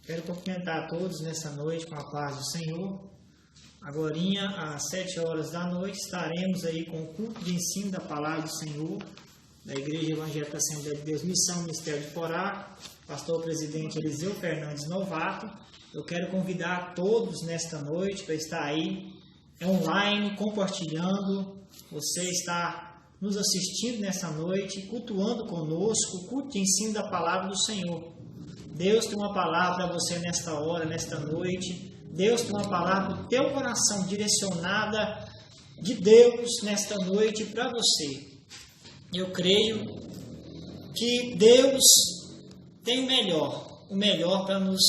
Quero cumprimentar a todos nessa noite com a paz do Senhor. Agorinha, às 7 horas da noite, estaremos aí com o culto de ensino da Palavra do Senhor, da Igreja Evangélica Assembleia de Deus, Missão Ministério de Porá, pastor presidente Eliseu Fernandes Novato. Eu quero convidar a todos nesta noite para estar aí online, compartilhando. Você está nos assistindo nessa noite, cultuando conosco, o culto de ensino da Palavra do Senhor. Deus tem uma palavra para você nesta hora, nesta noite. Deus tem uma palavra para o teu coração, direcionada de Deus nesta noite para você. Eu creio que Deus tem o melhor para nos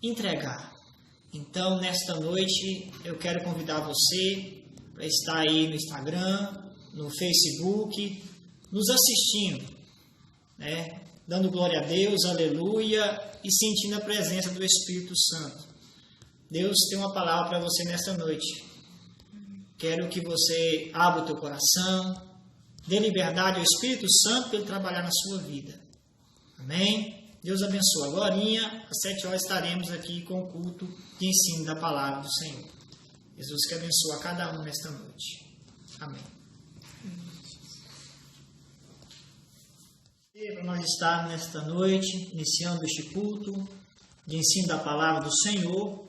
entregar. Então, nesta noite, eu quero convidar você para estar aí no Instagram, no Facebook, nos assistindo, né? Dando glória a Deus, aleluia, e sentindo a presença do Espírito Santo. Deus tem uma palavra para você nesta noite. Quero que você abra o teu coração, dê liberdade ao Espírito Santo para ele trabalhar na sua vida. Amém? Deus abençoe. Agorinha, às 7 horas, estaremos aqui com o culto de ensino da palavra do Senhor. Jesus que abençoe a cada um nesta noite. Amém. Para nós estarmos nesta noite, iniciando este culto de ensino da palavra do Senhor.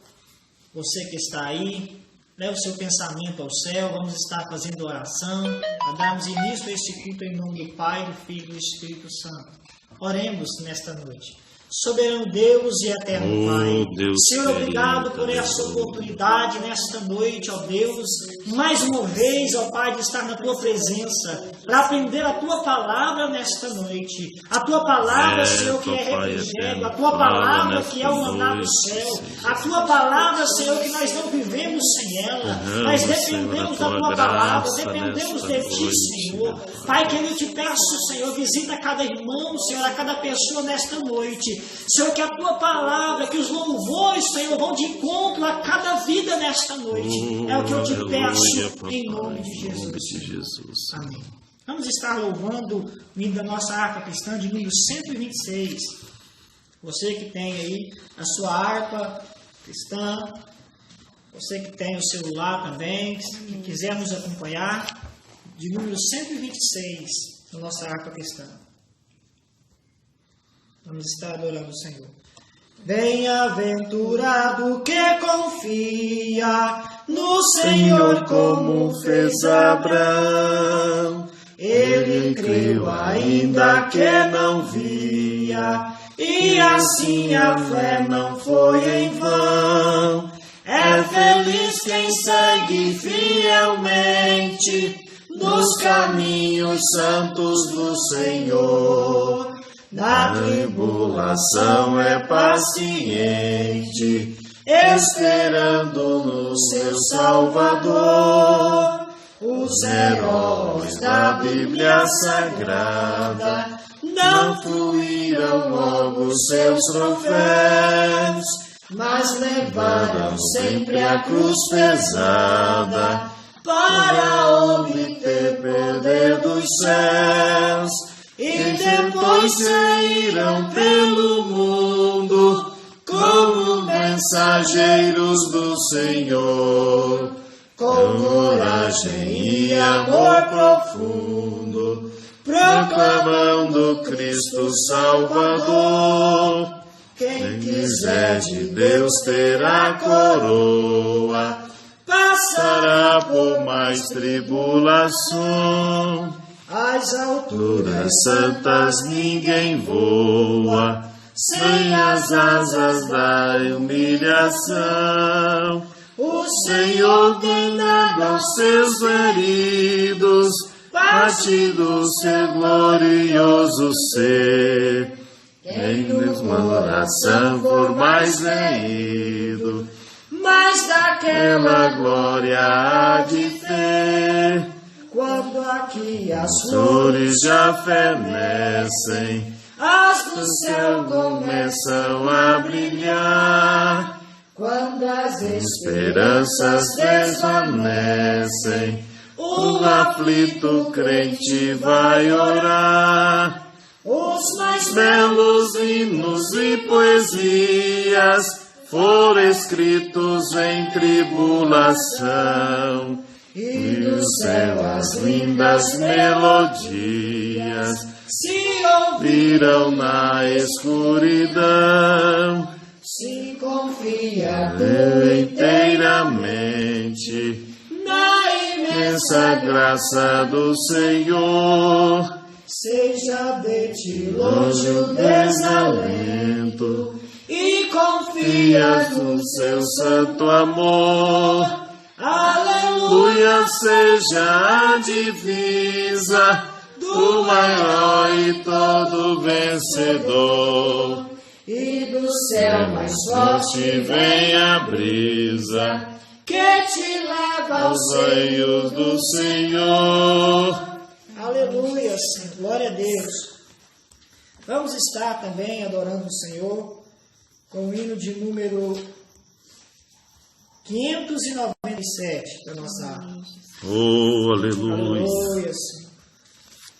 Você que está aí, leve o seu pensamento ao céu. Vamos estar fazendo oração para darmos início a este culto em nome do Pai, do Filho e do Espírito Santo. Oremos nesta noite. Soberano Deus e eterno Pai, Deus Senhor, obrigado por essa oportunidade nesta noite, ó Deus, mais uma vez, ó Pai, de estar na Tua presença, para aprender a Tua palavra nesta noite. A Tua palavra, Senhor, que é refrigério, a Tua palavra que é o maná do céu, a Tua palavra, Senhor, que nós não vivemos sem ela, nós dependemos da Tua palavra, dependemos de Ti, Senhor. Pai, que eu te peço, Senhor, visita cada irmão, Senhor, a cada pessoa nesta noite. Senhor, que a Tua palavra, que os louvores, Senhor, vão de encontro a cada vida nesta noite. É o que eu te peço em nome de Jesus. Amém. Vamos estar louvando o hino da nossa harpa cristã de número 126. Você que tem aí a sua harpa cristã, você que tem o celular também, que quiser nos acompanhar, de número 126 da nossa harpa cristã. Vamos estar adorando o Senhor. Bem-aventurado que confia no Senhor como fez Abraão. Ele creu ainda que não via, e assim a fé não foi em vão. É feliz quem segue fielmente nos caminhos santos do Senhor. Na tribulação é paciente, esperando no seu Salvador. Os heróis da Bíblia Sagrada não fruíram logo seus troféus, mas levaram sempre a cruz pesada para obter poder dos céus. E depois saíram pelo mundo como mensageiros do Senhor, com coragem e amor profundo, proclamando Cristo Salvador. Quem quiser de Deus ter a coroa, passará por mais tribulação. Às alturas santas ninguém voa, sem as asas da humilhação. O Senhor tem dado aos seus feridos parte do seu glorioso ser. Quem nos oração for mais veído, mais daquela glória há de ter. Quando aqui as flores já fenecem, as do céu começam a brilhar. Quando as esperanças desvanecem, o aflito crente vai orar. O Os mais belos hinos e poesias foram escritos em tribulação, e do céu as lindas melodias se ouviram na escuridão. Se confia inteiramente na imensa graça do Senhor. Seja de ti longe o desalento e confias no seu santo amor. Aleluia, seja a divisa do maior e todo vencedor. E do céu mais forte vem a brisa que te leva aos sonhos do Senhor. Aleluia, Senhor. Glória a Deus. Vamos estar também adorando o Senhor com o hino de número 597 da nossa arte. Oh, aleluia. Aleluia, Senhor.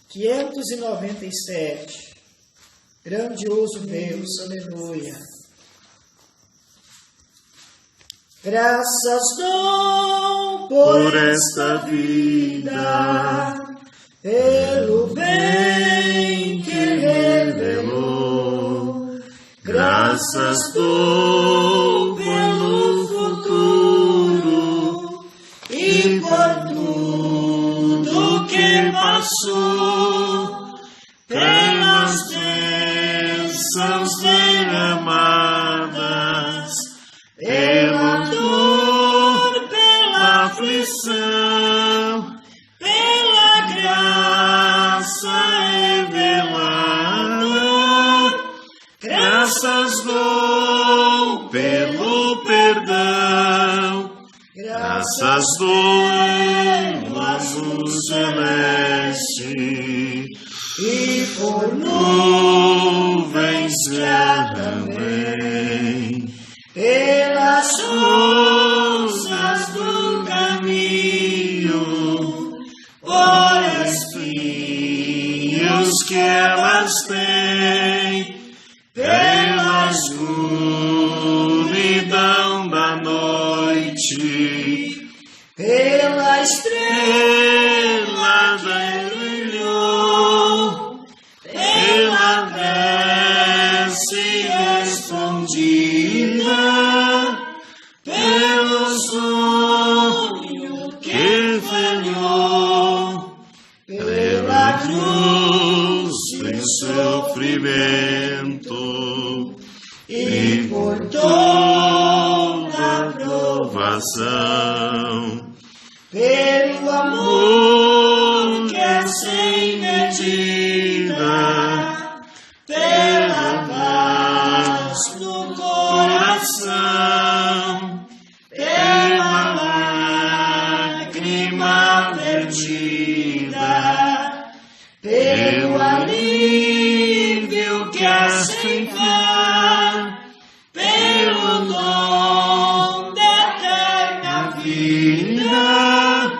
597. Grandioso Deus, aleluia. Graças dou por esta vida, pelo bem que revelou. Graças dou pelo futuro e por tudo que passou, pelas bênçãos derramadas, pela dor, pela aflição, pela graça revelada. Graças dou pelo perdão, graças dou no azul celeste e por nuvens que amém, pelas rosas do caminho, por espinhos que elas têm, pela escuridão da noite, pela estrela que brilhou, pela prece respondida, pelo sonho que falhou, pela cruz em sofrimento e por toda provação, pelo amor que é sem medida, pela paz no coração, pela lágrima vertida, pelo alívio que é sem par, pelo dom da eterna vida,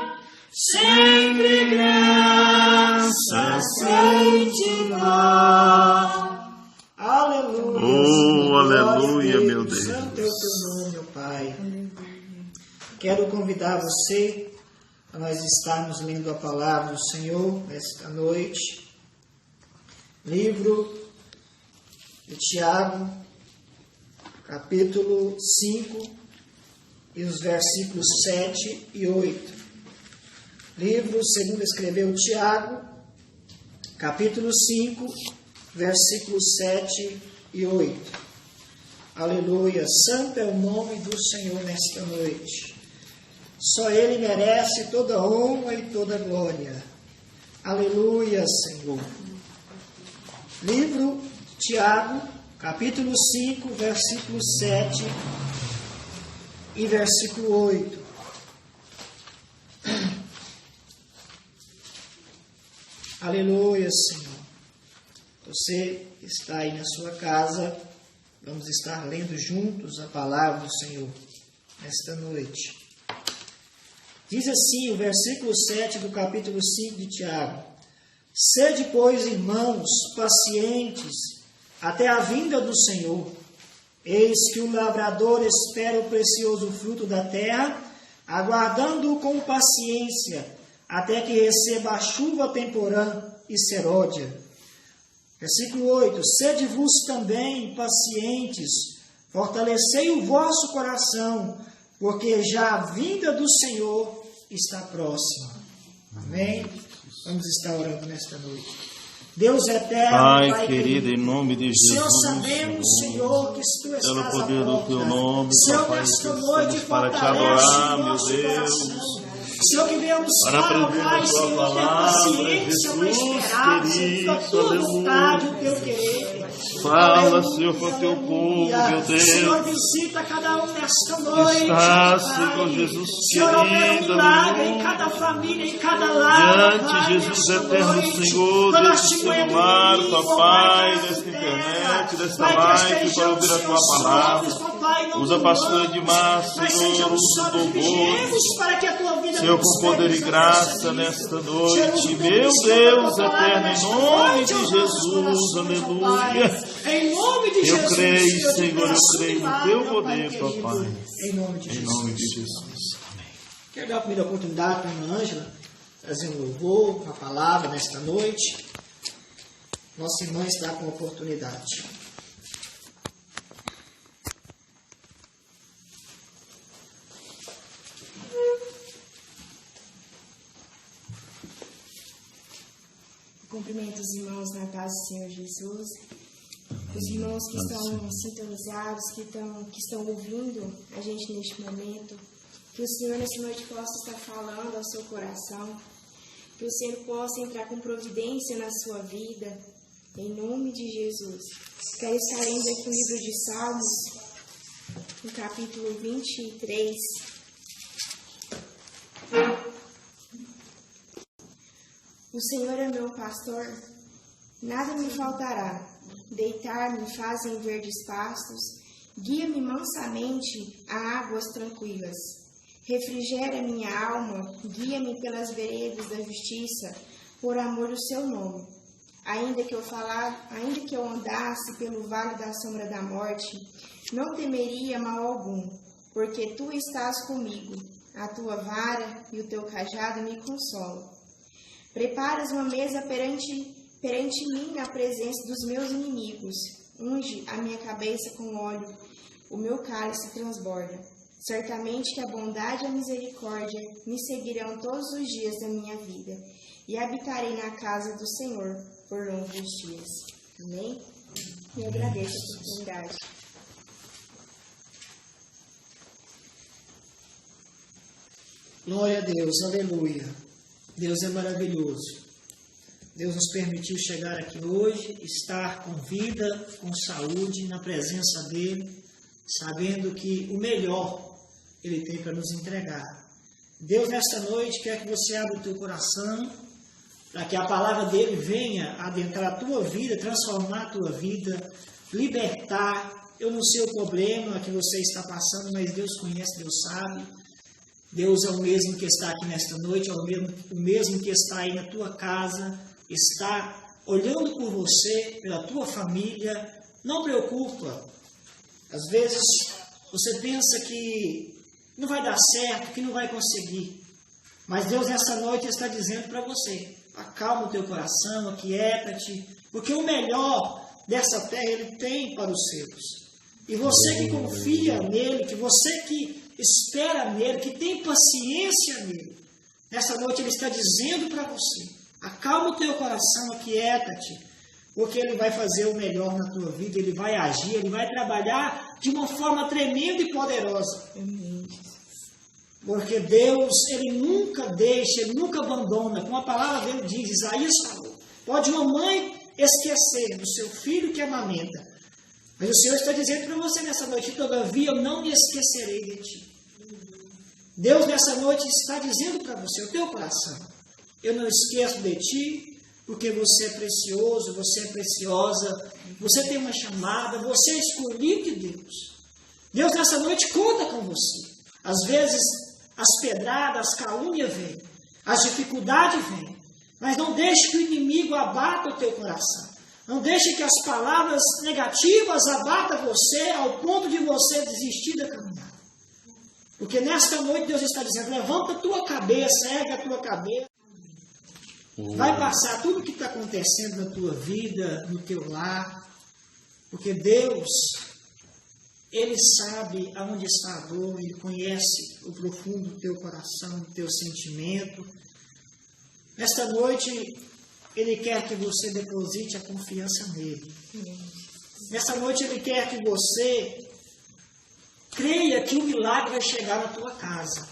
sempre graça santificar. aleluia. Oh, aleluia, meu Deus. Santo é o teu nome, meu Pai. Quero convidar você a nós estarmos lendo a palavra do Senhor esta noite. Livro de Tiago, capítulo 5, e os versículos 7 e 8. Livro segundo escreveu Tiago, capítulo 5, versículos 7 e 8. Aleluia, santo é o nome do Senhor nesta noite. Só Ele merece toda honra e toda glória. Aleluia, Senhor. Livro de Tiago, capítulo 5, versículo 7 e versículo 8. Aleluia, Senhor. Você está aí na sua casa, vamos estar lendo juntos a palavra do Senhor nesta noite. Diz assim o versículo 7 do capítulo 5 de Tiago: Sede, pois, irmãos, pacientes, até a vinda do Senhor. Eis que o lavrador espera o precioso fruto da terra, aguardando-o com paciência, até que receba a chuva temporã e seródia. Versículo 8. Sede vos também pacientes, fortalecei o vosso coração, porque já a vinda do Senhor está próxima. Amém? Vamos estar orando nesta noite. Deus eterno, Pai querido, em nome de Jesus, Senhor, sabemos, Senhor, que Tu estás pelo à poder do Teu porta. nome, Senhor, Pai, nesta noite, para te fortalece adorar, o meu nosso Deus, coração. Senhor, que viemos para aprender Pai, a Tua Senhor, ter palavra, paciência para Jesus esperar, Senhor, a Tua querido, vontade, o Teu querer. Fala, Aleluia, Senhor, para o Teu povo, aleluia. meu Deus. Senhor, visita cada um nesta noite. Está, Pai. Senhor Jesus Senhor, opera um querido, milagre em aleluia. cada família, em cada lar. Diante, Pai, Jesus nesta eterno, noite. Senhor, Quando deste nós te celular, pedimos, papai, Pai, desta terra. internet, desta Pai, que live, para ouvir a estejamos Tua palavra. sóbrios, papai, não Usa a pastora durmamos, Edmar, mas Senhor, sejamos usa o sóbrios, louvor. vigiemos para que a Tua vida Senhor, com prospere poder e na graça nossa vida. nesta Senhor, noite, usa o meu Deus Deus palavra eterno, em nesta nome noite de aos nossos Jesus, corações, ó aleluia. Pai. Em nome de Eu Jesus, creio, Senhor, te Senhor, eu peço creio no milagre, Teu ó Pai poder, querido. papai. Em nome de Em Jesus. nome de Jesus. Amém. Quero dar a primeira oportunidade para a irmã Ângela trazer um louvor, uma palavra nesta noite. Nossa irmã está com a oportunidade. Cumprimento os irmãos na paz do Senhor Jesus. Os irmãos que estão sintonizados, que estão ouvindo a gente neste momento. Que o Senhor nessa noite possa estar falando ao seu coração. Que o Senhor possa entrar com providência na sua vida. Em nome de Jesus. Quero estar lendo aqui o livro de Salmos, no capítulo 23. O Senhor é meu pastor, nada me faltará. Deitar-me faz em verdes pastos, guia-me mansamente a águas tranquilas. Refrigera minha alma, guia-me pelas veredas da justiça, por amor do seu nome. Ainda que eu andasse pelo vale da sombra da morte, não temeria mal algum, porque tu estás comigo. A tua vara e o teu cajado me consolam. Preparas uma mesa perante mim na presença dos meus inimigos. Unge a minha cabeça com óleo, o meu cálice transborda. Certamente que a bondade e a misericórdia me seguirão todos os dias da minha vida, e habitarei na casa do Senhor por longos dias. Amém? E agradeço a oportunidade. Glória a Deus, aleluia. Deus é maravilhoso. Deus nos permitiu chegar aqui hoje, estar com vida, com saúde, na presença dEle, sabendo que o melhor Ele tem para nos entregar. Deus, nesta noite, quer que você abra o teu coração, para que a palavra dEle venha adentrar a tua vida, transformar a tua vida, libertar. Eu não sei o problema que você está passando, mas Deus conhece, Deus sabe. Deus é o mesmo que está aqui nesta noite, é o mesmo que está aí na tua casa, está olhando por você, pela tua família. Não preocupa. Às vezes você pensa que não vai dar certo, que não vai conseguir. Mas Deus nessa noite está dizendo para você, acalma o teu coração, aquieta-te, porque o melhor dessa terra Ele tem para os seus. E você que confia nele, que você que espera nele, que tem paciência nele, nessa noite Ele está dizendo para você, acalma o teu coração, aquieta-te, porque Ele vai fazer o melhor na tua vida, Ele vai agir, Ele vai trabalhar de uma forma tremenda e poderosa. Porque Deus, Ele nunca deixa, Ele nunca abandona. Como a palavra dele diz, Isaías falou, pode uma mãe esquecer do seu filho que amamenta, mas o Senhor está dizendo para você nessa noite, todavia eu não me esquecerei de ti. Deus nessa noite está dizendo para você, o teu coração, eu não esqueço de ti, porque você é precioso, você é preciosa, você tem uma chamada, você é escolhido de Deus. Deus nessa noite conta com você. Às vezes as pedradas, as calúnias vêm, as dificuldades vêm, Mas não deixe que o inimigo abata o teu coração. Não deixe que as palavras negativas abatam você ao ponto de você desistir da caminhada. Porque nesta noite Deus está dizendo, levanta a tua cabeça, ergue a tua cabeça. Vai passar tudo o que está acontecendo na tua vida, no teu lar. Porque Deus, Ele sabe aonde está a dor, Ele conhece o profundo do teu coração, do teu sentimento. Nesta noite, Ele quer que você deposite a confiança nele. Nesta noite, Ele quer que você creia que o milagre vai chegar na tua casa.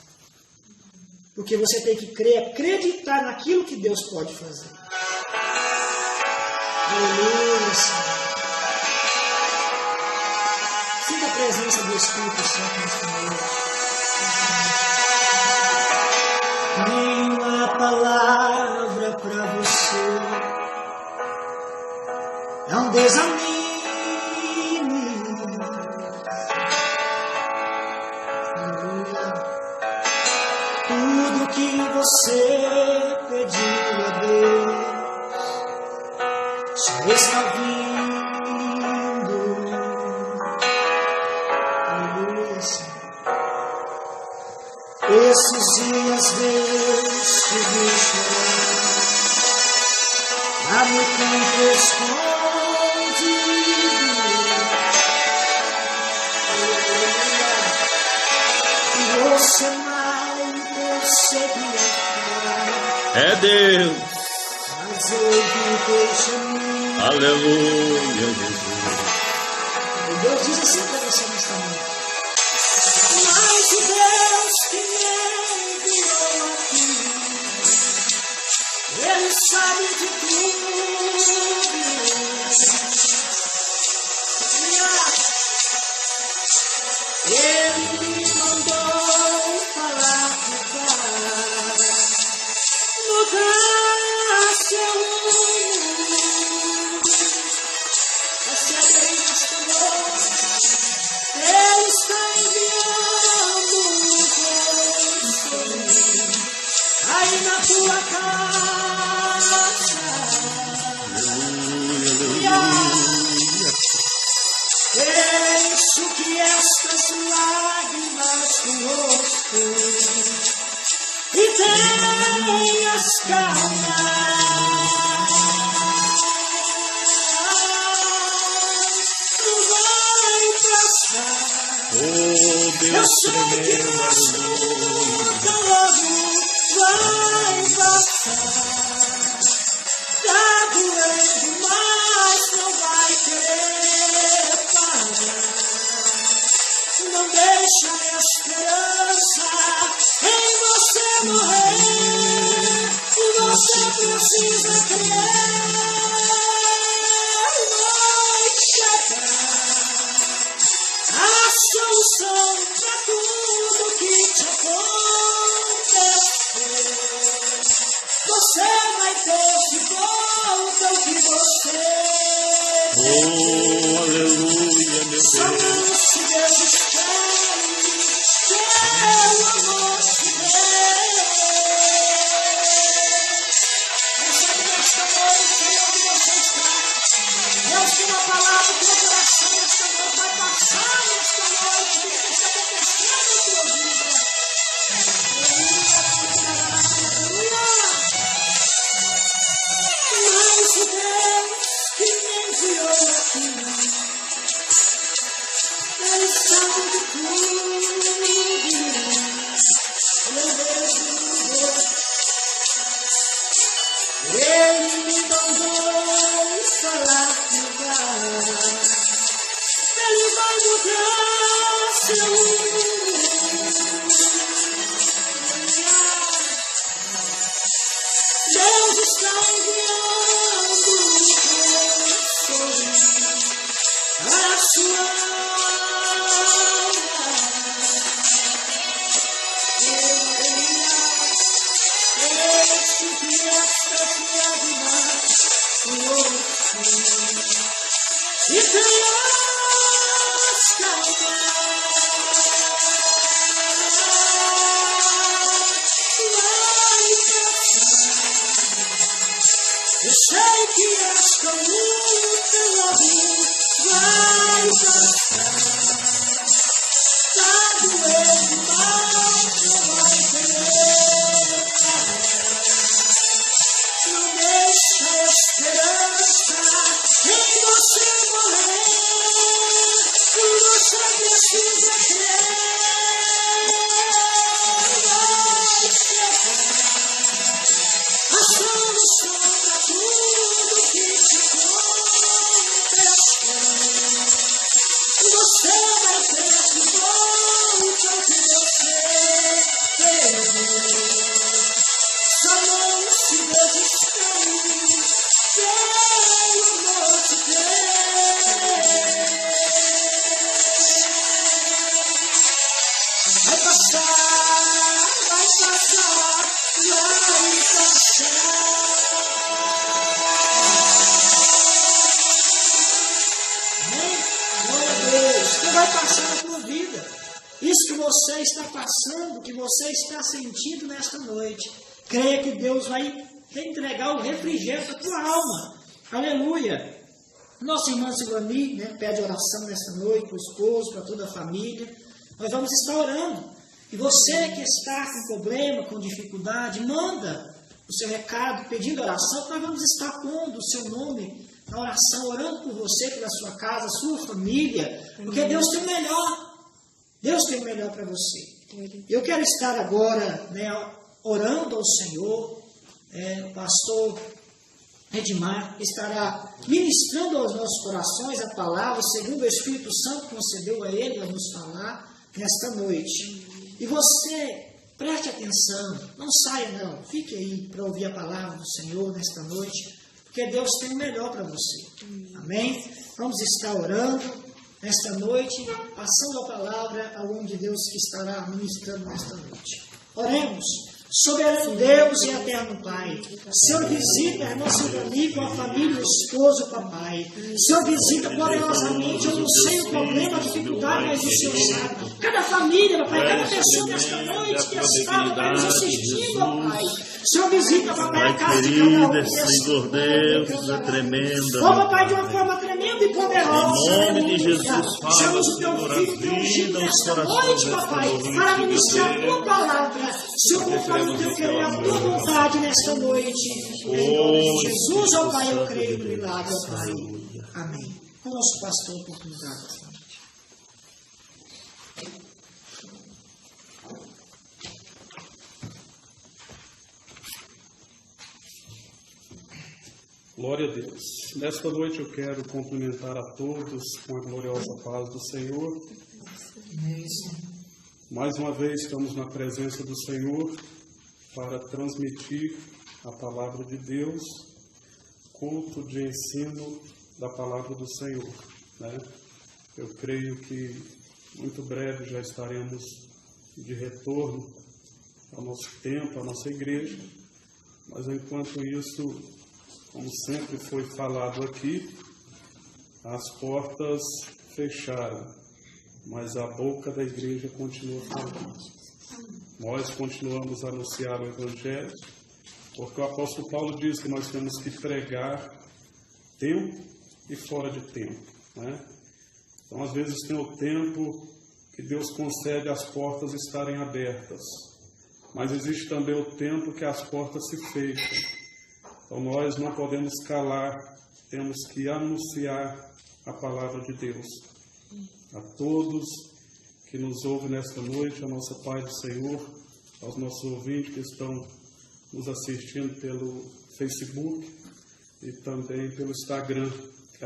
Porque você tem que crer, acreditar naquilo que Deus pode fazer. Aleluia, Senhor. Sinta a presença do Espírito Santo nesta noite. Tenho uma palavra para você. Não desanime. Tudo que você pediu a Deus já está vindo. Aleluia, Senhor. Esses dias Deus te viu chorar, lá no campo escondido. Aleluia. E você É Deus. Mas ele deixa mim. Aleluia, Jesus. Deus diz assim para você nesta noite. Mas o Deus que me enviou aqui, Ele sabe de tudo. Ele me mandou falar de paz. Mudar seu mundo. Recebe aí nesta noite. Ele está enviando você aí na tua casa. Aleluia. Deixo que estas lágrimas conosco e tenhas calma. Tu vai passar. Oh, Deus, Eu sei que nosso luta logo vai passar. Tá doendo, mas não vai querer parar. Não deixa a esperança em você morrer. E você precisa crer. Vai chegar a solução para tudo que te aconteceu. Você vai ter de volta o que você oh, aleluia, meu Deus. somente Deus espere, teu amor te dê. Recebe nesta noite onde você está. Deus tem uma palavra para o teu coração nesta noite, vai passar nesta noite, que está acontecendo na tua vida. Aleluia. Mas o Deus que me enviou aqui, Ele sabe de tudo. Ele mesmo me deu. Ele me mandou falar de paz. Ele vai mudar seu mundo. Deus está enviando a sua obra. Deixe que estas lágrimas floresçam e tenhas calma. Vai passar. Isso não vai passar na tua vida. Isso que você está passando, que você está sentindo nesta noite, creia que Deus vai entregar o refrigério para a tua alma. Aleluia. Nossa irmã Silvani, né, pede oração nesta noite para o esposo, para toda a família. Nós vamos estar orando. E você que está com problema, com dificuldade, manda o seu recado pedindo oração, que nós vamos estar pondo o seu nome na oração, orando por você, pela sua casa, sua família, porque Deus tem o melhor. Deus tem o melhor para você. Eu quero estar agora, né, orando ao Senhor. O pastor Edmar estará ministrando aos nossos corações a palavra, segundo o Espírito Santo concedeu a ele a nos falar nesta noite. E você, preste atenção, não saia não, fique aí para ouvir a palavra do Senhor nesta noite, porque Deus tem o melhor para você. Amém? Vamos estar orando nesta noite, passando a palavra ao homem de Deus que estará ministrando nesta noite. Oremos. Soberano Deus e eterno Pai, Senhor, visita a irmã Silvani com a família, o esposo, o papai. Senhor, visita poderosamente, eu não sei o problema, a dificuldade, mas o Senhor sabe. Cada família, papai, cada pessoa nesta noite que está, papai, nos assistindo, papai. Senhor, visita, papai, a casa de cada um. Senhor Deus, é tremenda. Ó, papai, de uma forma tremenda e poderosa. Em nome de Jesus, fala, o teu filho, teu ungido nesta noite, papai, para ministrar a tua palavra. Senhor, conforme o teu querer, a tua vontade nesta noite. Em nome de Jesus, ó Pai, eu creio no milagre, ó Pai. Amém. Com o nosso pastor, oportunidade. Glória a Deus. Nesta noite eu quero cumprimentar a todos com a gloriosa paz do Senhor. Mais uma vez estamos na presença do Senhor para transmitir a palavra de Deus, culto de ensino da palavra do Senhor, né? Eu creio que muito breve já estaremos de retorno ao nosso templo, à nossa igreja, mas enquanto isso, como sempre foi falado aqui, as portas fecharam, mas a boca da igreja continua falando. Nós continuamos a anunciar o Evangelho, porque o apóstolo Paulo diz que nós temos que pregar tempo e fora de tempo, né? Então, às vezes tem o tempo que Deus concede as portas estarem abertas, mas existe também o tempo que as portas se fecham. Então nós não podemos calar, temos que anunciar a palavra de Deus. A todos que nos ouvem nesta noite, a nossa paz do Senhor, aos nossos ouvintes que estão nos assistindo pelo Facebook e também pelo Instagram, que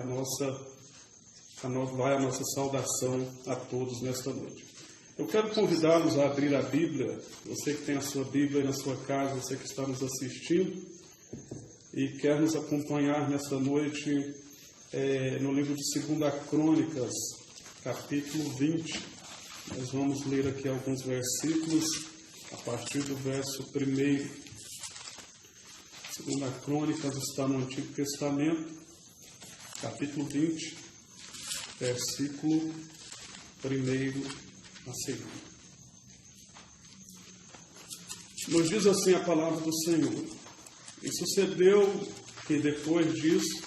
vai a nossa saudação a todos nesta noite. Eu quero convidá-los a abrir a Bíblia, você que tem a sua Bíblia aí na sua casa, você que está nos assistindo e quer nos acompanhar nesta noite no livro de 2 Crônicas, capítulo 20. Nós vamos ler aqui alguns versículos a partir do verso 1. 2 Crônicas está no Antigo Testamento, capítulo 20, versículo 1 a seguir. Nos diz assim a palavra do Senhor. E sucedeu que depois disso,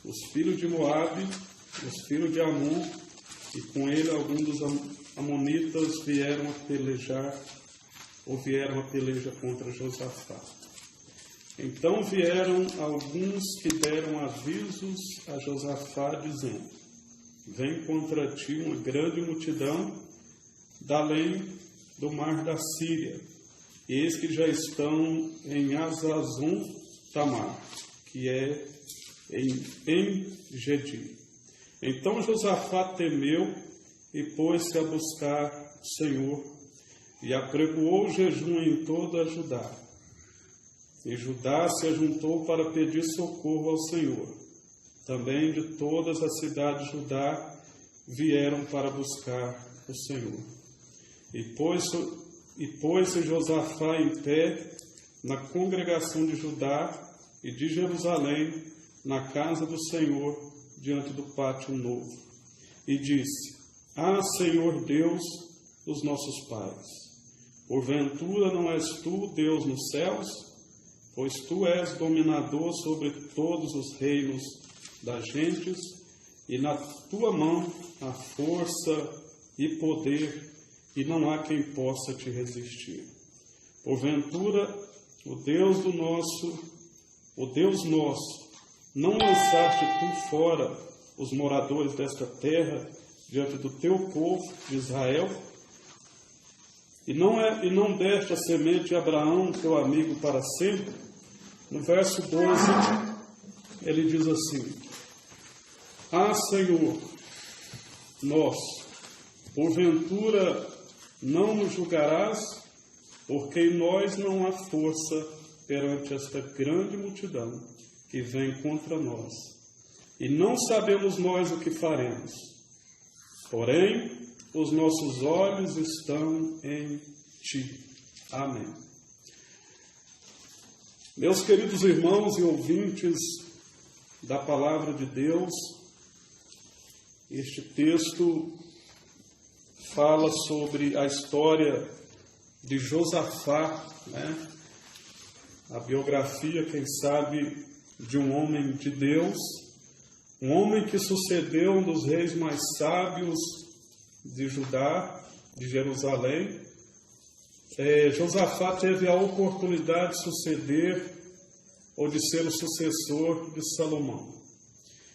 os filhos de Moabe, os filhos de Amon, e com ele alguns dos amonitas vieram a peleja contra Josafá. Então vieram alguns que deram avisos a Josafá, dizendo: vem contra ti uma grande multidão da além do mar da Síria. Eis que já estão em Hazazon Tamar, que é em Gedi. Então Josafá temeu e pôs-se a buscar o Senhor, e apregoou jejum em toda a Judá. E Judá se ajuntou para pedir socorro ao Senhor. Também de todas as cidades de Judá vieram para buscar o Senhor. E pôs-se Josafá em pé na congregação de Judá e de Jerusalém, na casa do Senhor, diante do pátio novo. E disse: Ah, Senhor Deus dos nossos pais, porventura não és tu Deus nos céus? Pois tu és dominador sobre todos os reinos das gentes, e na tua mão há força e poder, e não há quem possa te resistir. Porventura, o Deus nosso, não lançaste tu fora os moradores desta terra diante do teu povo de Israel? E não deste a semente de Abraão, teu amigo, para sempre? No verso 12, ele diz assim: Ah, Senhor, nosso, porventura não nos julgarás, porque em nós não há força perante esta grande multidão que vem contra nós, e não sabemos nós o que faremos. Porém, os nossos olhos estão em ti. Amém. Meus queridos irmãos e ouvintes da palavra de Deus, este texto fala sobre a história de Josafá, né? A biografia, quem sabe, de um homem de Deus, um homem que sucedeu um dos reis mais sábios de Judá, de Jerusalém. Josafá teve a oportunidade de suceder ou de ser o sucessor de Salomão.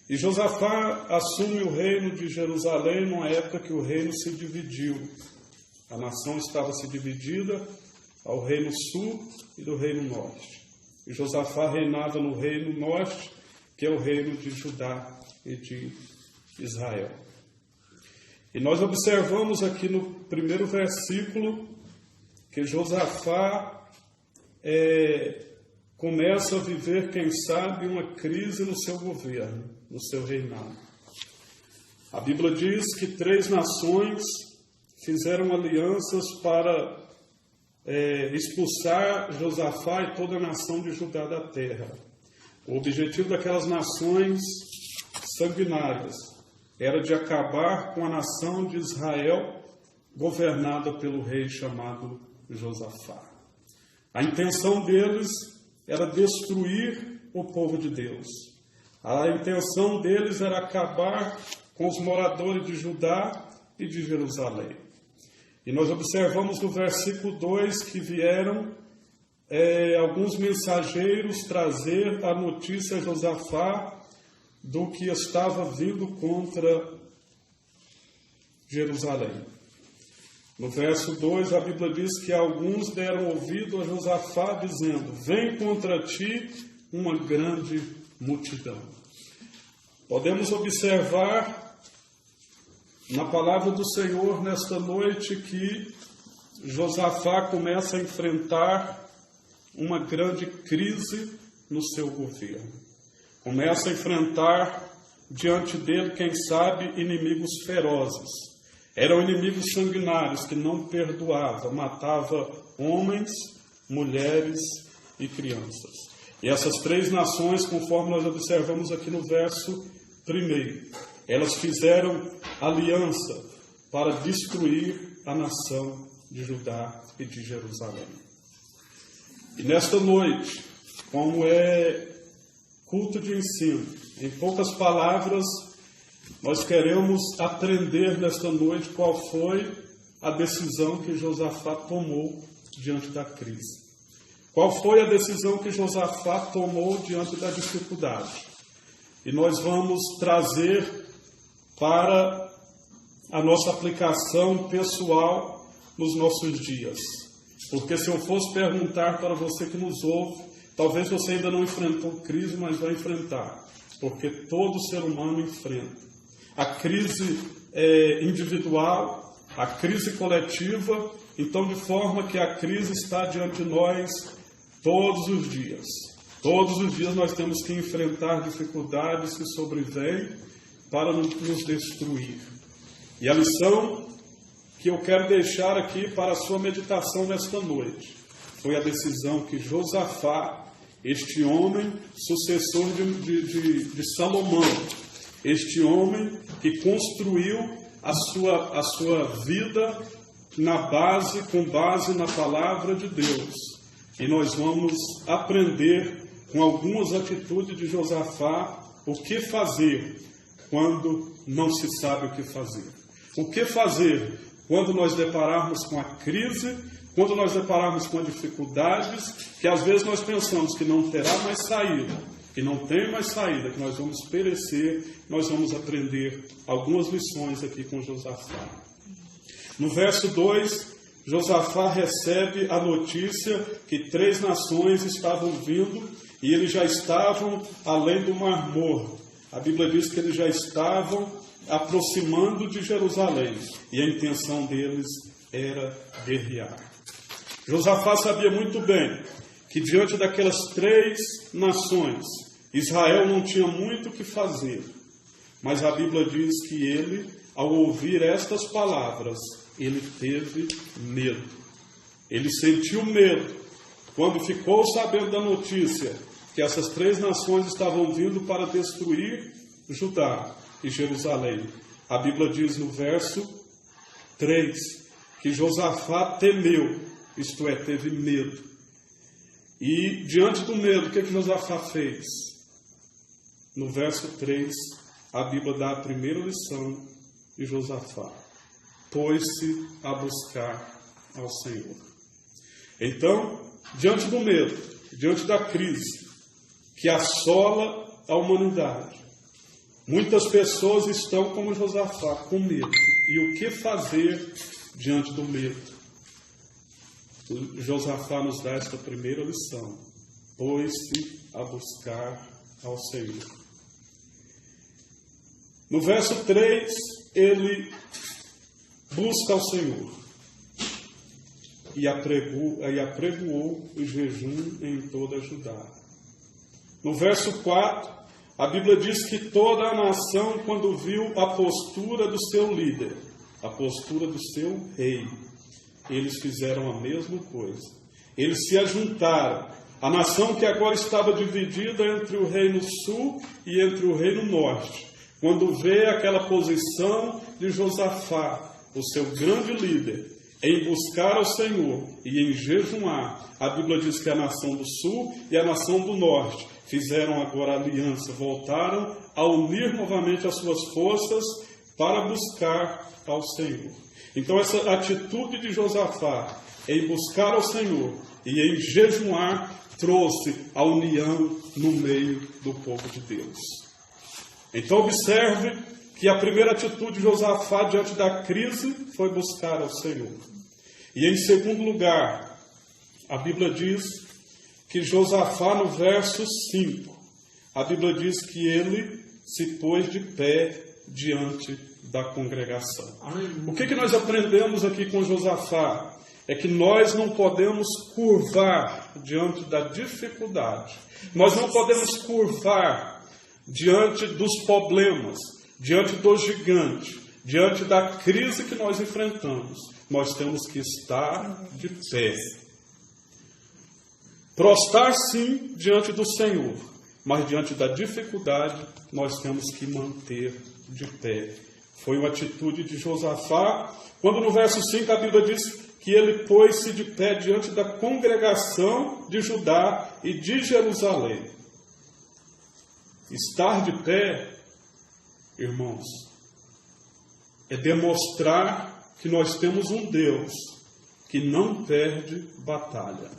E Josafá assume o reino de Jerusalém numa época que o reino se dividiu. A nação estava se dividida ao reino sul e do reino norte. E Josafá reinava no reino norte, que é o reino de Judá e de Israel. E nós observamos aqui no primeiro versículo que Josafá começa a viver, quem sabe, uma crise no seu governo, no seu reinado. A Bíblia diz que 3 nações fizeram alianças para expulsar Josafá e toda a nação de Judá da terra. O objetivo daquelas nações sanguinárias era de acabar com a nação de Israel, governada pelo rei chamado Josafá. A intenção deles era destruir o povo de Deus. A intenção deles era acabar com os moradores de Judá e de Jerusalém. E nós observamos no versículo 2 que vieram alguns mensageiros trazer a notícia a Josafá do que estava vindo contra Jerusalém. No verso 2, a Bíblia diz que alguns deram ouvido a Josafá, dizendo: vem contra ti uma grande multidão. Podemos observar na palavra do Senhor nesta noite que Josafá começa a enfrentar uma grande crise no seu governo. Começa a enfrentar diante dele, quem sabe, inimigos ferozes. Eram inimigos sanguinários que não perdoavam, matavam homens, mulheres e crianças. E essas 3 nações, conforme nós observamos aqui no verso 1, elas fizeram aliança para destruir a nação de Judá e de Jerusalém. E nesta noite, como é culto de ensino, em poucas palavras, nós queremos aprender nesta noite qual foi a decisão que Josafá tomou diante da crise. Qual foi a decisão que Josafá tomou diante da dificuldade? E nós vamos trazer para a nossa aplicação pessoal nos nossos dias. Porque se eu fosse perguntar para você que nos ouve, talvez você ainda não enfrentou crise, mas vai enfrentar. Porque todo ser humano enfrenta. A crise individual, a crise coletiva, então de forma que a crise está diante de nós todos os dias. Todos os dias nós temos que enfrentar dificuldades que sobrevêm para nos destruir. E a lição que eu quero deixar aqui para a sua meditação nesta noite foi a decisão que Josafá, este homem sucessor de Salomão, este homem que construiu a sua vida com base na palavra de Deus. E nós vamos aprender com algumas atitudes de Josafá o que fazer quando não se sabe o que fazer. O que fazer quando nós depararmos com a crise, quando nós depararmos com dificuldades, que às vezes nós pensamos que não terá mais saída, que não tem mais saída, que nós vamos perecer. Nós vamos aprender algumas lições aqui com Josafá. No verso 2, Josafá recebe a notícia que 3 nações estavam vindo e eles já estavam além do Mar Morto. A Bíblia diz que eles já estavam aproximando de Jerusalém e a intenção deles era guerrear. Josafá sabia muito bem que diante daquelas 3 nações, Israel não tinha muito o que fazer. Mas a Bíblia diz que ele, ao ouvir estas palavras, ele teve medo. Ele sentiu medo quando ficou sabendo da notícia que essas 3 nações estavam vindo para destruir Judá e Jerusalém. A Bíblia diz no verso 3 que Josafá temeu, isto é, teve medo. E diante do medo, o que Josafá fez? No verso 3, a Bíblia dá a primeira lição de Josafá. Pôs-se a buscar ao Senhor. Então, diante do medo, diante da crise que assola a humanidade, muitas pessoas estão como Josafá, com medo. E o que fazer diante do medo? Josafá nos dá esta primeira lição. Pôs-se a buscar ao Senhor. No verso 3, ele busca ao Senhor e apregoou o jejum em toda Judá. No verso 4, a Bíblia diz que toda a nação, quando viu a postura do seu líder, a postura do seu rei, eles fizeram a mesma coisa. Eles se ajuntaram. A nação que agora estava dividida entre o reino sul e entre o reino norte, quando vê aquela posição de Josafá, o seu grande líder, em buscar ao Senhor e em jejuar, a Bíblia diz que a nação do sul e a nação do norte fizeram agora aliança, voltaram a unir novamente as suas forças para buscar ao Senhor. Então essa atitude de Josafá em buscar ao Senhor e em jejuar trouxe a união no meio do povo de Deus. Então observe que a primeira atitude de Josafá diante da crise foi buscar ao Senhor. E em segundo lugar, a Bíblia diz que Josafá, no verso 5, a Bíblia diz que ele se pôs de pé diante da congregação. O que nós aprendemos aqui com Josafá? É que nós não podemos curvar diante da dificuldade. Nós não podemos curvar diante dos problemas, diante do gigante, diante da crise que nós enfrentamos. Nós temos que estar de pé. Prostrar sim diante do Senhor, mas diante da dificuldade nós temos que manter de pé. Foi uma atitude de Josafá, quando no verso 5 a Bíblia diz que ele pôs-se de pé diante da congregação de Judá e de Jerusalém. Estar de pé, irmãos, é demonstrar que nós temos um Deus que não perde batalha.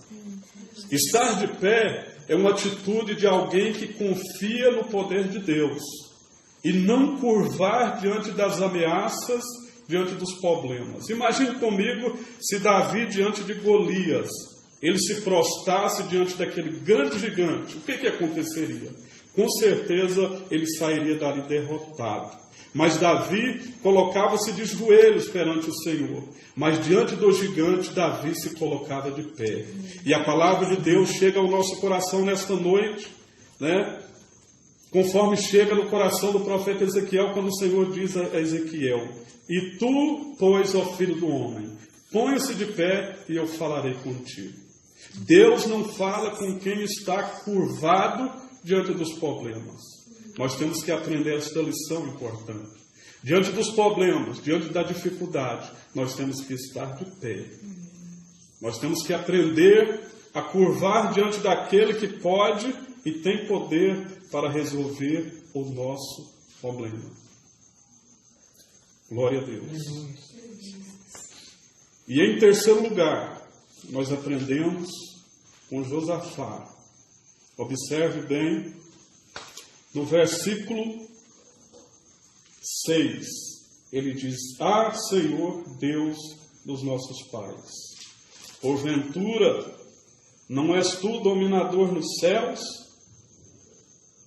Estar de pé é uma atitude de alguém que confia no poder de Deus e não curvar diante das ameaças, diante dos problemas. Imagine comigo se Davi, diante de Golias, ele se prostrasse diante daquele grande gigante. O que aconteceria? Com certeza ele sairia dali derrotado. Mas Davi colocava-se de joelhos perante o Senhor. Mas diante do gigante, Davi se colocava de pé. E a palavra de Deus chega ao nosso coração nesta noite, né? Conforme chega no coração do profeta Ezequiel, quando o Senhor diz a Ezequiel: e tu, pois, ó filho do homem, ponha-se de pé e eu falarei contigo. Deus não fala com quem está curvado diante dos problemas. Nós temos que aprender esta lição importante. Diante dos problemas, diante da dificuldade, nós temos que estar de pé. Nós temos que aprender a curvar diante daquele que pode e tem poder para resolver o nosso problema. Glória a Deus. E em terceiro lugar, nós aprendemos com Josafá. Observe bem, no versículo 6, ele diz: Ah, Senhor Deus dos nossos pais, porventura não és tu dominador nos céus?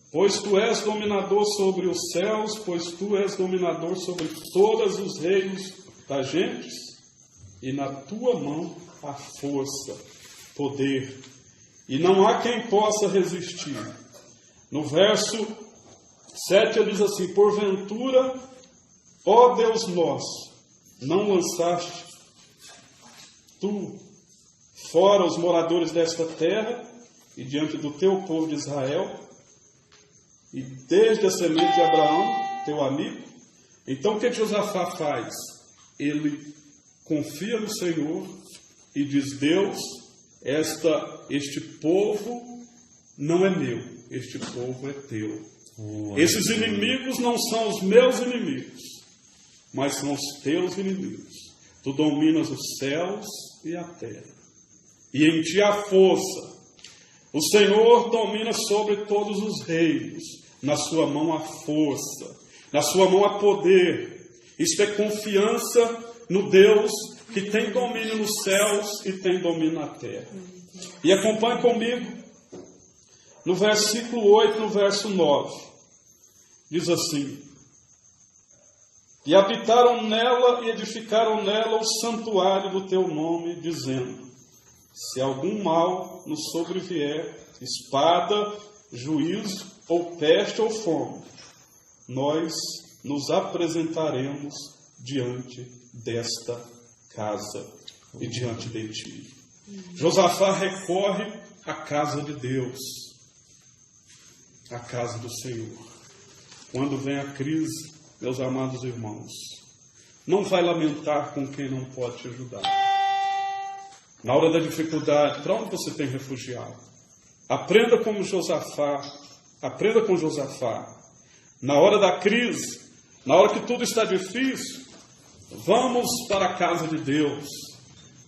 Pois tu és dominador sobre os céus, pois tu és dominador sobre todos os reinos das gentes, e na tua mão há força, poder, e não há quem possa resistir. No verso 7 ele diz assim: porventura, ó Deus nosso, não lançaste tu fora os moradores desta terra, e diante do teu povo de Israel, e desde a semente de Abraão, teu amigo? Então o que Josafá faz? Ele confia no Senhor e diz: Deus, este povo não é meu, este povo é teu. Esses inimigos não são os meus inimigos, mas são os teus inimigos. Tu dominas os céus e a terra, e em ti há força. O Senhor domina sobre todos os reinos. Na sua mão há força, na sua mão há poder. Isto é confiança no Deus que tem domínio nos céus e tem domínio na terra. E acompanhe comigo no versículo 8, no verso 9. Diz assim: e habitaram nela e edificaram nela o santuário do teu nome, dizendo: se algum mal nos sobrevier, espada, juízo, ou peste ou fome, nós nos apresentaremos diante desta casa e diante de ti. Josafá recorre à casa de Deus, à casa do Senhor. Quando vem a crise, meus amados irmãos, não vai lamentar com quem não pode te ajudar. Na hora da dificuldade, para onde você tem refugiado? Aprenda como Josafá. Aprenda com Josafá. Na hora da crise, na hora que tudo está difícil, vamos para a casa de Deus,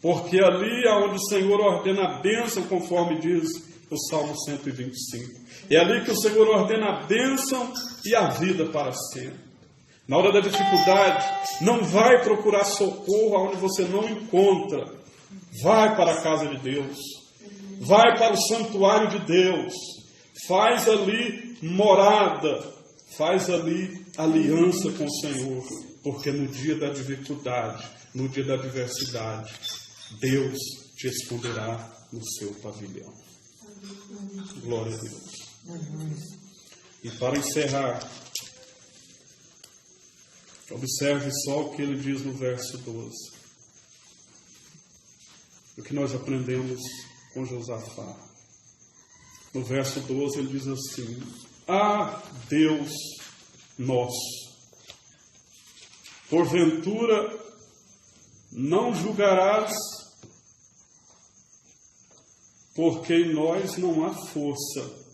porque ali é onde o Senhor ordena a bênção, conforme diz o Salmo 125. É ali que o Senhor ordena a bênção e a vida para sempre. Na hora da dificuldade, não vai procurar socorro onde você não encontra. Vai para a casa de Deus. Vai para o santuário de Deus. Faz ali morada, faz ali aliança com o Senhor, porque no dia da dificuldade, no dia da adversidade, Deus te esconderá no seu pavilhão. Glória a Deus. E para encerrar, observe só o que ele diz no verso 12. O que nós aprendemos com Josafá. No verso 12 ele diz assim: ah, Deus nosso, porventura não julgarás, porque em nós não há força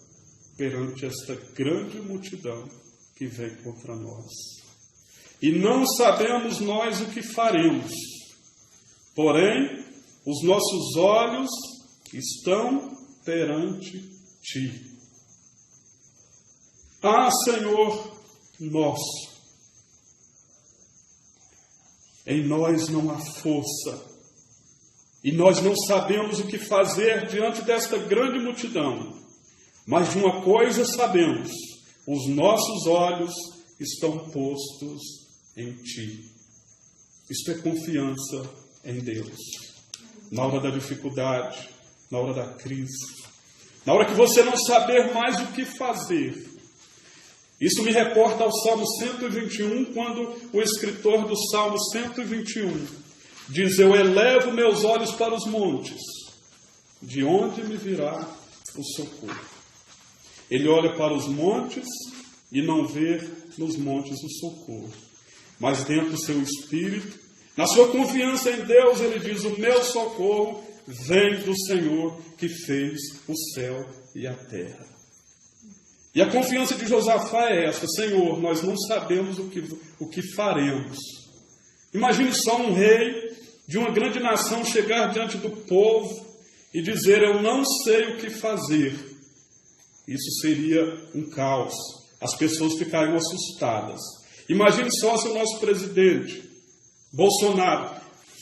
perante esta grande multidão que vem contra nós. E não sabemos nós o que faremos, porém os nossos olhos estão perante ti. Ah, Senhor nosso, em nós não há força, e nós não sabemos o que fazer diante desta grande multidão, mas de uma coisa sabemos: os nossos olhos estão postos em ti. Isto é confiança em Deus. Na hora da dificuldade, na hora da crise, na hora que você não saber mais o que fazer. Isso me reporta ao Salmo 121, quando o escritor do Salmo 121 diz: eu elevo meus olhos para os montes, de onde me virá o socorro? Ele olha para os montes e não vê nos montes o socorro. mas dentro do seu espírito, na sua confiança em Deus, ele diz: o meu socorro vem do Senhor que fez o céu e a terra. E a confiança de Josafá é essa: Senhor, nós não sabemos o que faremos. Imagine só um rei de uma grande nação chegar diante do povo e dizer: eu não sei o que fazer. Isso seria um caos. As pessoas ficariam assustadas. Imagine só se o nosso presidente, Bolsonaro,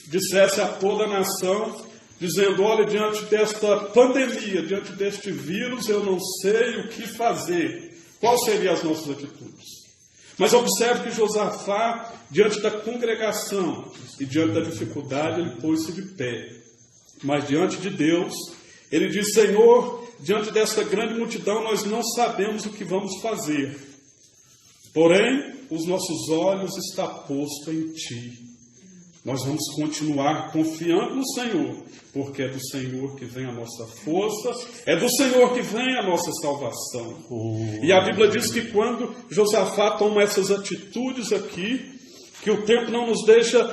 dissesse a toda a nação, dizendo: olha, diante desta pandemia, diante deste vírus, eu não sei o que fazer. Quais seriam as nossas atitudes? Mas observe que Josafá, diante da congregação e diante da dificuldade, ele pôs-se de pé. Mas diante de Deus, ele diz: Senhor, diante desta grande multidão, nós não sabemos o que vamos fazer. Porém, os nossos olhos estão postos em Ti. Nós vamos continuar confiando no Senhor, porque é do Senhor que vem a nossa força, é do Senhor que vem a nossa salvação. E a Bíblia diz que quando Josafá toma essas atitudes aqui, que o tempo não nos deixa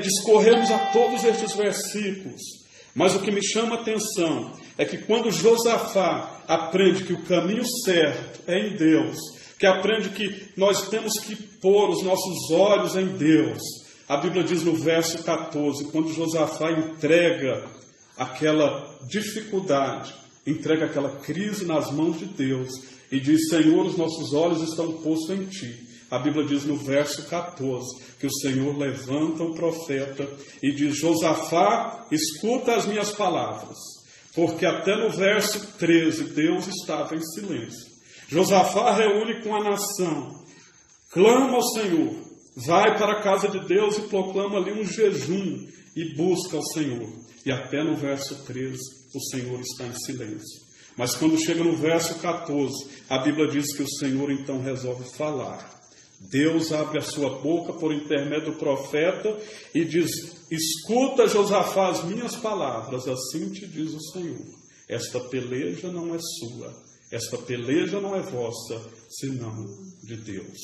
discorrermos a todos estes versículos, mas o que me chama a atenção é que quando Josafá aprende que o caminho certo é em Deus, que aprende que nós temos que pôr os nossos olhos em Deus, a Bíblia diz no verso 14, quando Josafá entrega aquela dificuldade, entrega aquela crise nas mãos de Deus e diz: Senhor, os nossos olhos estão postos em Ti. A Bíblia diz no verso 14 que o Senhor levanta um profeta e diz: Josafá, escuta as minhas palavras. Porque até no verso 13 Deus estava em silêncio. Josafá reúne com a nação, clama ao Senhor, vai para a casa de Deus e proclama ali um jejum e busca ao Senhor. E até no verso 13 o Senhor está em silêncio. Mas quando chega no verso 14, a Bíblia diz que o Senhor então resolve falar. Deus abre a sua boca por intermédio do profeta e diz: escuta, Josafá, as minhas palavras, assim te diz o Senhor. Esta peleja não é sua, esta peleja não é vossa, senão de Deus.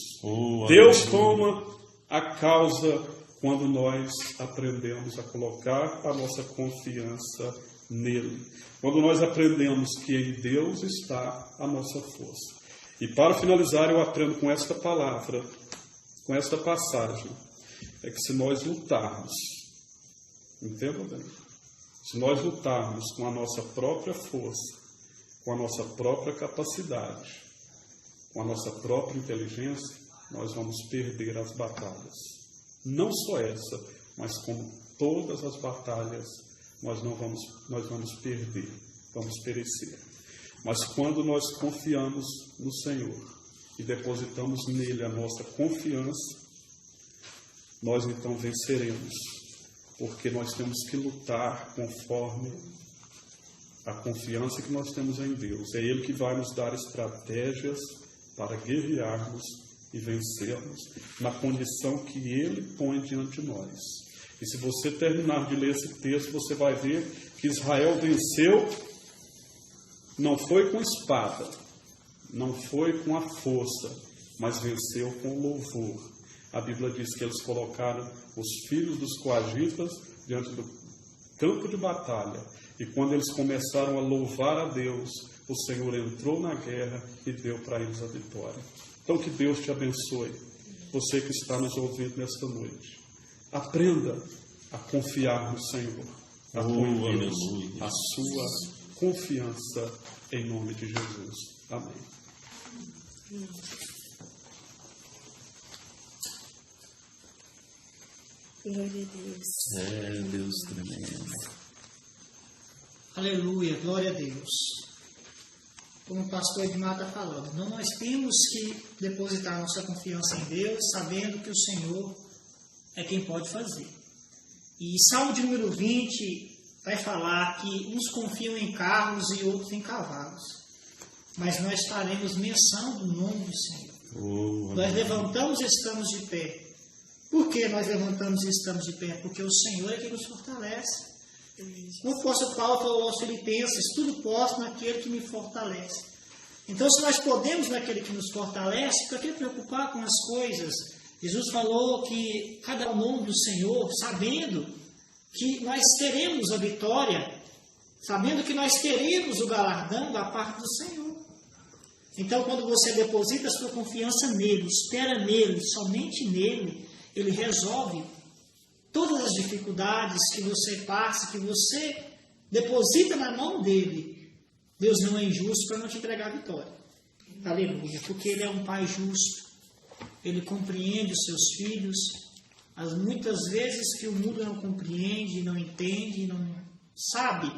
Deus toma a causa quando nós aprendemos a colocar a nossa confiança nele. Quando nós aprendemos que em Deus está a nossa força. E para finalizar, eu aprendo com esta palavra, com esta passagem, é que se nós lutarmos, entendam bem, se nós lutarmos com a nossa própria força, com a nossa própria capacidade, com a nossa própria inteligência, nós vamos perder as batalhas. Não só essa, mas como todas as batalhas, nós vamos perder, vamos perecer. Mas quando nós confiamos no Senhor e depositamos nele a nossa confiança, nós então venceremos, porque nós temos que lutar conforme a confiança que nós temos em Deus. É Ele que vai nos dar estratégias para guerrearmos e vencermos na condição que Ele põe diante de nós. E se você terminar de ler esse texto, você vai ver que Israel venceu. Não foi com espada, não foi com a força, mas venceu com louvor. A Bíblia diz que eles colocaram os filhos dos coagitas diante do campo de batalha. E quando eles começaram a louvar a Deus, o Senhor entrou na guerra e deu para eles a vitória. Então que Deus te abençoe, você que está nos ouvindo nesta noite. Aprenda a confiar no Senhor, a conhecer a sua confiança em nome de Jesus. Amém. Glória a Deus. Deus tremendo. Aleluia, glória a Deus. Como o pastor Edmar está falando, não, nós temos que depositar nossa confiança em Deus, sabendo que o Senhor é quem pode fazer. E Salmo de número 20 vai falar que uns confiam em carros e outros em cavalos. Mas nós estaremos menção do nome do Senhor. Nós levantamos e estamos de pé. Por que nós levantamos e estamos de pé? Porque o Senhor é quem nos fortalece. O apóstolo Paulo falou aos Filipenses: tudo posso naquele que me fortalece. Então, se nós podemos naquele que nos fortalece, para que preocupar com as coisas Jesus falou que cada um nome do Senhor, sabendo que nós teremos a vitória, sabendo que nós teremos o galardão da parte do Senhor. Então, quando você deposita a sua confiança nele, espera nele, somente nele, ele resolve todas as dificuldades que você passa, que você deposita na mão dele. Deus não é injusto para não te entregar a vitória. Aleluia, porque ele é um Pai justo. Ele compreende os seus filhos. As muitas vezes que o mundo não compreende, não entende, não sabe.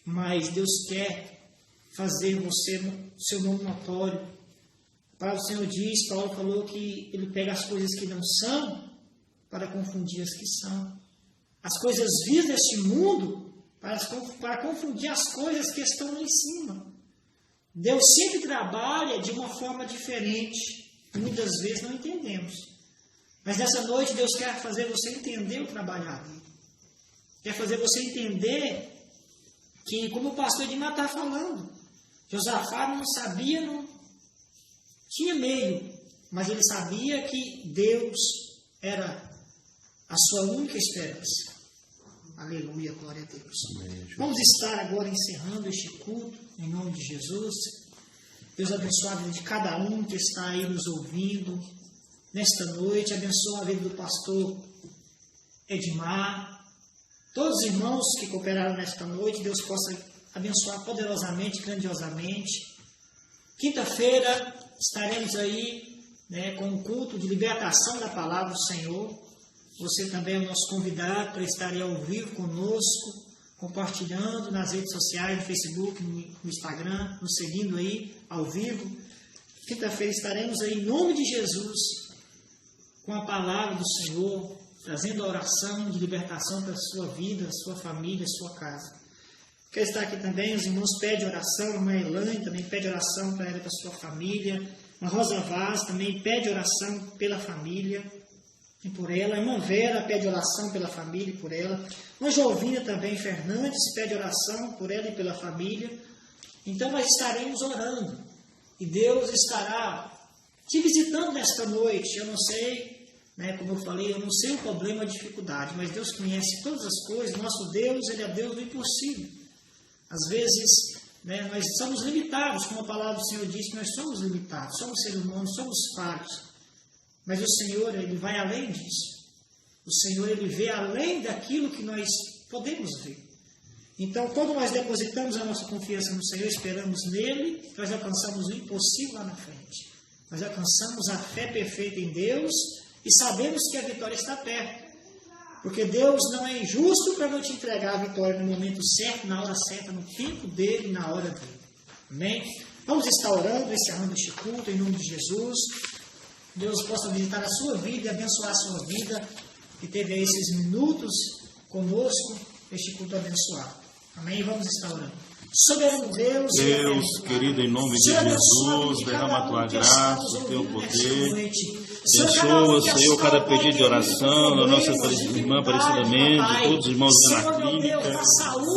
Mas Deus quer fazer você, seu nome notório. A palavra do Senhor diz, Paulo falou que ele pega as coisas que não são para confundir as que são. As coisas vias deste mundo para confundir as coisas que estão lá em cima. Deus sempre trabalha de uma forma diferente. Muitas vezes não entendemos. Mas nessa noite Deus quer fazer você entender o trabalhar dele. Quer fazer você entender que, como o pastor Edmar está falando, Josafá não sabia, não tinha meio, mas ele sabia que Deus era a sua única esperança. Aleluia, glória a Deus. Amém. Vamos estar agora encerrando este culto, em nome de Jesus. Deus abençoe a vida de cada um que está aí nos ouvindo nesta noite. Abençoe a vida do pastor Edmar. Todos os irmãos que cooperaram nesta noite, Deus possa abençoar poderosamente, grandiosamente. Quinta-feira estaremos aí, com um culto de libertação da palavra do Senhor. Você também é o nosso convidado para estar aí ao vivo conosco, compartilhando nas redes sociais, no Facebook, no Instagram, nos seguindo aí ao vivo. Quinta-feira estaremos aí em nome de Jesus, com a palavra do Senhor, trazendo a oração de libertação para a sua vida, sua família, sua casa. Quer estar aqui também, os irmãos pedem oração, a irmã Elaine também pede oração para ela e para a sua família. A Rosa Vaz também pede oração pela família e por ela. A irmã Vera pede oração pela família e por ela. A Jovina também, Fernandes, pede oração por ela e pela família. Então nós estaremos orando. E Deus estará te visitando nesta noite. Eu não sei, como eu falei, eu não sei o problema, a dificuldade, mas Deus conhece todas as coisas. Nosso Deus, Ele é Deus do impossível. Às vezes, nós somos limitados, como a palavra do Senhor diz, que nós somos limitados, somos seres humanos, somos falhos. Mas o Senhor, Ele vai além disso. O Senhor, Ele vê além daquilo que nós podemos ver. Então, quando nós depositamos a nossa confiança no Senhor, esperamos nele, nós alcançamos o impossível lá na frente. Nós alcançamos a fé perfeita em Deus e sabemos que a vitória está perto. Porque Deus não é injusto para não te entregar a vitória no momento certo, na hora certa, no tempo dele, na hora dele. Amém? Vamos estar orando, encerrando este culto em nome de Jesus. Deus possa visitar a sua vida e abençoar a sua vida, que teve aí esses minutos conosco, este culto abençoado. Amém? Vamos estar orando. Soberano Deus, querido, em nome de Jesus, derrama a tua graça, o teu poder. Abençoa, Senhor, cada pedido de oração da nossa irmã Aparecida Mendes, todos os irmãos na clínica.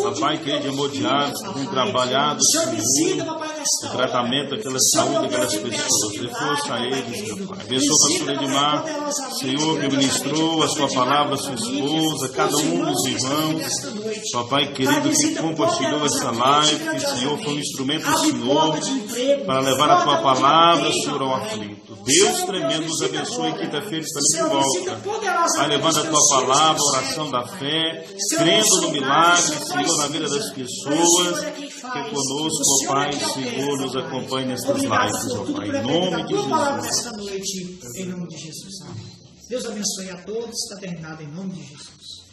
Papai, querido, de amor diário, que tem trabalhado, Senhor, o tratamento daquela saúde daquelas pessoas. Dê força a eles, meu Pai. Abençoa o pastor Edmar, Senhor, que ministrou a sua palavra, a sua esposa, cada um dos irmãos. Papai, querido, que compartilhou essa live, que, Senhor, foi um instrumento do Senhor para levar a tua palavra, Senhor, ao aflito. Deus tremendo, nos abençoe. Quinta-feira estaremos de volta. Vai levando a tua palavra, a oração da fé, crendo no milagre, Senhor, na vida das pessoas. Que conosco, ó Pai, Senhor, nos acompanhe nestas lives, ó Pai, em nome de Jesus. Em nome de Jesus. Deus abençoe a todos. Está terminado em nome de Jesus.